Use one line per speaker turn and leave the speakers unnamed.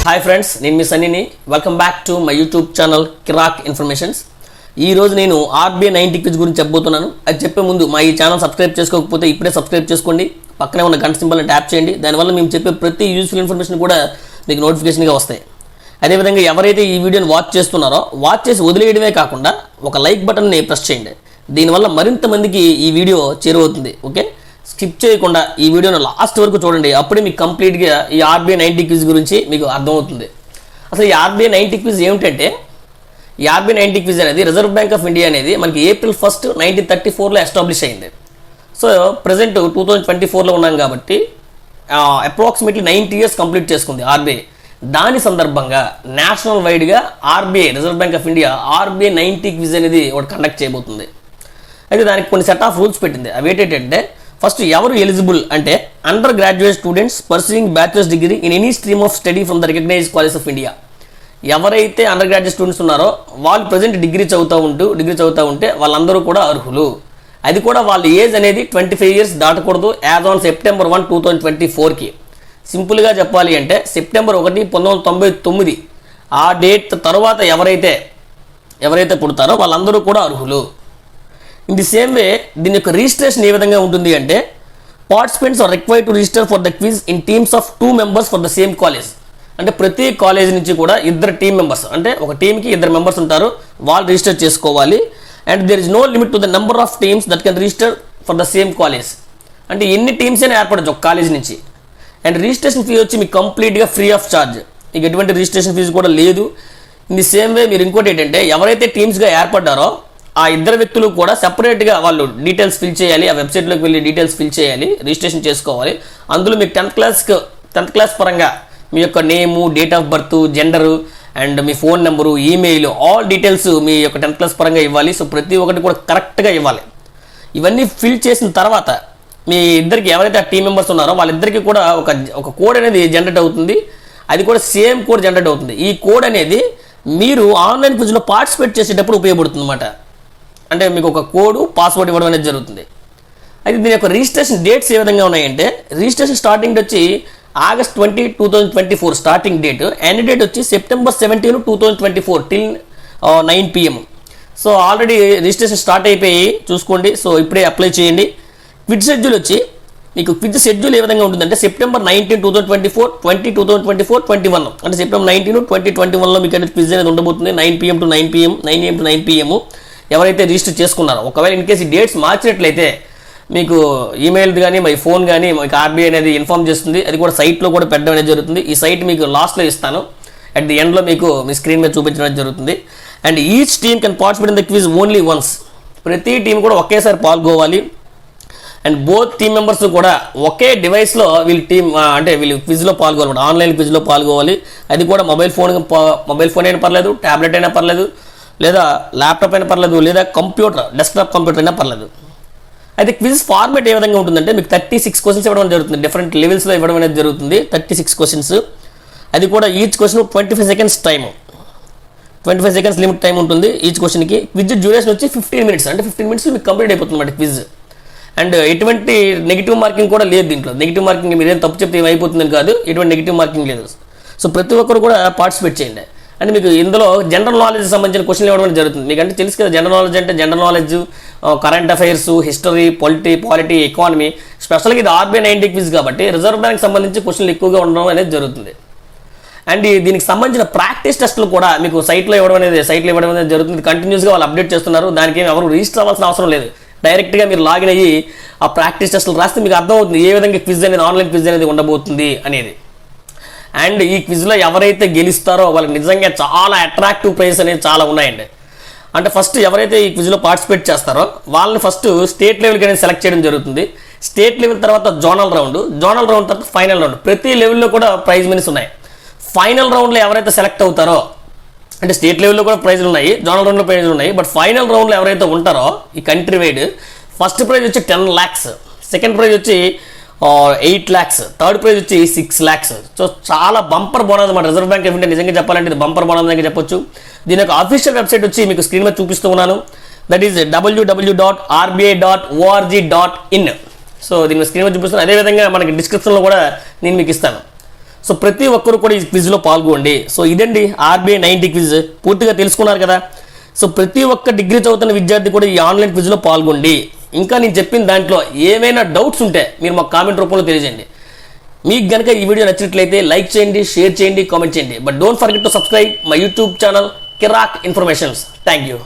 Hi friends, నేను మీ సన్నీని. Welcome back to my YouTube channel Kirak informations. ఈరోజు నేను ఆర్బీఐ 90 క్విజ్ గురించి చెప్పబోతున్నాను. అది చెప్పే ముందు మా ఈ ఛానల్ సబ్స్క్రైబ్ చేసుకోకపోతే ఇప్పుడే సబ్స్క్రైబ్ చేసుకోండి. పక్కనే ఉన్న గంట సింబల్ని ట్యాప్ చేయండి. దానివల్ల మేము చెప్పే ప్రతి యూస్ఫుల్ ఇన్ఫర్మేషన్ కూడా మీకు నోటిఫికేషన్గా వస్తాయి. అదేవిధంగా ఎవరైతే ఈ వీడియోని వాచ్ చేస్తున్నారో వాచ్ చేసి వదిలేయడమే కాకుండా ఒక లైక్ బటన్ని ప్రెస్ చేయండి. దీనివల్ల మరింత మందికి ఈ వీడియో చేరువవుతుంది. ఓకే, స్కిప్ చేయకుండా ఈ వీడియోను లాస్ట్ వరకు చూడండి. అప్పుడే మీకు కంప్లీట్గా ఈ ఆర్బీఐ 90 క్విజ్ గురించి మీకు అర్థమవుతుంది. అసలు ఈ ఆర్బీఐ 90 క్విజ్ ఏమిటంటే, ఈ ఆర్బీఐ 90 క్విజ్ అనేది రిజర్వ్ బ్యాంక్ ఆఫ్ ఇండియా అనేది మనకి April 1, 1934లో ఎస్టాబ్లిష్ అయింది. సో ప్రజెంట్ 2024లో ఉన్నాం కాబట్టి అప్రాక్సిమేట్లీ 90 years కంప్లీట్ చేసుకుంది ఆర్బీఐ. దాని సందర్భంగా నేషనల్ వైడ్గా RBI reserve bank of India RBI 90 quiz అనేది ఒకటి కండక్ట్ చేయబోతుంది. అయితే దానికి కొన్ని సెట్ ఆఫ్ రూల్స్ పెట్టింది. అవి ఏంటంటే, ఫస్ట్ ఎవరు ఎలిజిబుల్ అంటే undergraduate students pursuing bachelor's degree in any stream of study from the recognized college of India. ఎవరైతే అండర్ గ్రాడ్యుయేట్ స్టూడెంట్స్ ఉన్నారో వాళ్ళు ప్రజెంట్ డిగ్రీ చదువుతూ ఉంటే వాళ్ళందరూ కూడా అర్హులు. అది కూడా వాళ్ళ ఏజ్ అనేది 25 years దాటకూడదు యాజ్ ఆన్ September 1, 2024కి. సింపుల్గా చెప్పాలి అంటే September 1, 1999 ఆ డేట్ తర్వాత ఎవరైతే పుడతారో వాళ్ళందరూ కూడా అర్హులు. ఇన్ ది సేమ్ వే దీని యొక్క రిజిస్ట్రేషన్ ఏ విధంగా ఉంటుంది అంటే, participants are required to register for the quiz in teams of 2 members for the same college. అంటే ప్రతి కాలేజ్ నుంచి కూడా 2 team members, అంటే ఒక టీంకి 2 members ఉంటారు, వాళ్ళు రిజిస్టర్ చేసుకోవాలి. And there is no limit to the number of teams that can register for the same college. అంటే ఎన్ని టీమ్స్ అయినా ఏర్పడచ్చు ఒక కాలేజ్ నుంచి. అండ్ రిజిస్ట్రేషన్ ఫీ వచ్చి మీకు కంప్లీట్గా ఫ్రీ ఆఫ్ ఛార్జ్, మీకు ఎటువంటి రిజిస్ట్రేషన్ ఫీజు కూడా లేదు. ఇన్ ది సేమ్ వే మీరు ఇంకోటి ఏంటంటే, ఎవరైతే టీమ్స్గా ఏర్పడ్డారో ఆ 2 వ్యక్తులు కూడా సెపరేట్గా వాళ్ళు డీటెయిల్స్ ఫిల్ చేయాలి. ఆ వెబ్సైట్లోకి వెళ్ళి డీటెయిల్స్ ఫిల్ చేయాలి, రిజిస్ట్రేషన్ చేసుకోవాలి. అందులో మీకు 10th క్లాస్ పరంగా మీ యొక్క name, date of birth, gender and మీ phone number, email, all details మీ యొక్క 10th క్లాస్ పరంగా ఇవ్వాలి. సో ప్రతి ఒక్కటి కూడా కరెక్ట్గా ఇవ్వాలి. ఇవన్నీ ఫిల్ చేసిన తర్వాత మీ ఇద్దరికి ఎవరైతే ఆ టీమ్ మెంబర్స్ ఉన్నారో వాళ్ళిద్దరికీ కూడా ఒక కోడ్ అనేది జనరేట్ అవుతుంది. అది కూడా సేమ్ కోడ్ జనరేట్ అవుతుంది. ఈ కోడ్ అనేది మీరు ఆన్లైన్ క్విజ్లో పార్టిసిపేట్ చేసేటప్పుడు ఉపయోగపడుతుంది అన్నమాట. అంటే మీకు ఒక కోడ్, పాస్వర్డ్ ఇవ్వడం అనేది జరుగుతుంది. అయితే దీని యొక్క రిజిస్ట్రేషన్ డేట్స్ ఏ విధంగా ఉన్నాయంటే, రిజిస్ట్రేషన్ స్టార్టింగ్ వచ్చి August 20, 2024 starting date. End date వచ్చి September 17, 2024 till 9 PM. So already registration start అయిపోయి చూసుకోండి. సో ఇప్పుడే అప్లై చేయండి. క్విజ్ షెడ్యూల్ వచ్చి మీకు క్విజ్ షెడ్యూల్ ఏ విధంగా ఉంటుందంటే, September 19, 2024, 20, 2024, 21. అంటే September 19, 2021లో మీకు అనేది క్విజ్ అనేది ఉండబోతుంది. 9 AM to 9 PM, 9 AM to 9 PM ఎవరైతే రిజిస్టర్ చేసుకున్నారో. ఒకవేళ ఇన్ కేసు ఈ డేట్స్ మార్చినట్లయితే మీకు ఈమెయిల్ కానీ మీ ఫోన్ కానీ మీకు ఆర్బీఐ అనేది ఇన్ఫార్మ్ చేస్తుంది. అది కూడా సైట్లో కూడా పెట్టడం అనేది జరుగుతుంది. ఈ సైట్ మీకు లాస్ట్లో ఇస్తాను, అట్ ది ఎండ్లో మీకు మీ స్క్రీన్ మీద చూపించడం జరుగుతుంది. And each team can participate in the quiz only once. ప్రతి టీం కూడా ఒకేసారి పాల్గొవాలి. అండ్ బోత్ టీమ్ మెంబర్స్ కూడా ఒకే డివైస్లో వీళ్ళు క్విజ్లో పాల్గొవాలి, ఆన్లైన్ క్విజ్లో పాల్గొవాలి. అది కూడా మొబైల్ ఫోన్ అయినా పర్లేదు, ట్యాబ్లెట్ అయినా పర్లేదు, లేదా ల్యాప్టాప్ అయినా పర్లేదు, లేదా డెస్క్టాప్ కంప్యూటర్ అయినా పర్లేదు. అయితే క్విజ్ ఫార్మేట్ ఏ విధంగా ఉంటుందంటే, మీకు 36 questions ఇవ్వడం జరుగుతుంది. డిఫరెంట్ లెవెల్స్లో ఇవ్వడం అనేది జరుగుతుంది. 36 questions. అది కూడా each question 25 seconds time, 25 seconds limit time ఉంటుంది ఈచ్ క్వశ్చన్కి. క్విజ్ డ్యూరేషన్ వచ్చి 15 minutes, అంటే 15 minutes మీకు కంప్లీట్ అయిపోతుంది అన్నమాట క్విజ్. అండ్ ఎటువంటి నెగిటివ్ మార్కింగ్ కూడా లేదు దీంట్లో. నెగిటివ్ మార్కింగ్ మీరేం తప్పు చెప్తే ఏమైపోతుందని కాదు, ఎటువంటి నెగిటివ్ మార్కింగ్ లేదు. సో ప్రతి ఒక్కరు కూడా పార్టిసిపేట్ చేయండి. అంటే మీకు ఇందులో జనరల్ నాలెడ్జ్ సంబంధించిన క్వశ్చన్లు ఇవ్వడం జరుగుతుంది. మీకు అంటే తెలుసు కదా, జనరల్ నాలెడ్జ్ అంటే general knowledge, current affairs, history, polity, economy. స్పెషల్గా ఇది ఆర్బీఐ 90 క్విజ్ కాబట్టి రిజర్వ్ బ్యాంక్ సంబంధించి క్వశ్చన్లు ఎక్కువగా ఉండడం అనేది జరుగుతుంది. అండ్ దీనికి సంబంధించిన ప్రాక్టీస్ టెస్టులు కూడా మీకు సైట్లో ఇవ్వడం అనేది జరుగుతుంది. కంటిన్యూస్గా వాళ్ళు అప్డేట్ చేస్తున్నారు. దానికి ఎవరు రిజిస్టర్ అవ్వాల్సిన అవసరం లేదు. డైరెక్ట్గా మీరు లాగిన్ అయ్యి ఆ ప్రాక్టీస్ టెస్టులు రాస్తే మీకు అర్థమవుతుంది ఏ విధంగా క్విజ్ అనేది, ఆన్లైన్ క్విజ్ అనేది ఉండబోతుంది అనేది. అండ్ ఈ క్విజ్లో ఎవరైతే గెలుస్తారో వాళ్ళకి నిజంగా చాలా అట్రాక్టివ్ ప్రైజెస్ అనేవి చాలా ఉన్నాయండి. అంటే ఫస్ట్ ఎవరైతే ఈ క్విజ్లో పార్టిసిపేట్ చేస్తారో వాళ్ళని ఫస్ట్ స్టేట్ లెవెల్కి అనేది సెలెక్ట్ చేయడం జరుగుతుంది. స్టేట్ లెవెల్ తర్వాత జోనల్ రౌండ్ తర్వాత ఫైనల్ రౌండ్. ప్రతి లెవెల్లో కూడా ప్రైజ్ మనీస్ ఉన్నాయి. ఫైనల్ రౌండ్లో ఎవరైతే సెలెక్ట్ అవుతారో, అంటే స్టేట్ లెవెల్లో కూడా ప్రైజ్లు ఉన్నాయి, జోనల్ రౌండ్లో ప్రైజ్లు ఉన్నాయి, బట్ ఫైనల్ రౌండ్లో ఎవరైతే ఉంటారో ఈ కంట్రీ వైడ్ ఫస్ట్ ప్రైజ్ వచ్చి 10 lakhs, సెకండ్ ప్రైజ్ వచ్చి 8 lakhs, థర్డ్ ప్రైజ్ వచ్చి 6 lakhs. సో చాలా బంపర్ బోనస్ అన్నమాట. రిజర్వ్ బ్యాంక్ ఆఫ్ ఇండియా నిజంగా చెప్పాలంటే ఇది బంపర్ బోనస్ అని చెప్పొచ్చు. దీని యొక్క అఫీషియల్ వెబ్సైట్ వచ్చి మీకు స్క్రీన్ మీద చూపిస్తూ ఉన్నాను. That is www.rbi.org.in. సో దీని స్క్రీన్ మీద చూపిస్తున్నాను. అదేవిధంగా మనకి డిస్క్రిప్షన్లో కూడా నేను మీకు ఇస్తాను. సో ప్రతి ఒక్కరు కూడా ఈ క్విజ్లో పాల్గొండి. సో ఇదండి ఆర్బీఐ 90 క్విజ్. పూర్తిగా తెలుసుకున్నారు కదా. సో ప్రతి ఒక్క డిగ్రీ చదువుతున్న విద్యార్థి కూడా ఈ ఆన్లైన్ క్విజ్లో పాల్గొండి. ఇంకా నేను చెప్పిన దాంట్లో ఏమైనా డౌట్స్ ఉంటే మీరు మాకు కామెంట్ రూపంలో తెలియజేయండి. మీకు కనుక ఈ వీడియో నచ్చినట్లయితే లైక్ చేయండి, షేర్ చేయండి, కామెంట్ చేయండి. But don't forget to subscribe my YouTube channel Kirak informations. Thank you.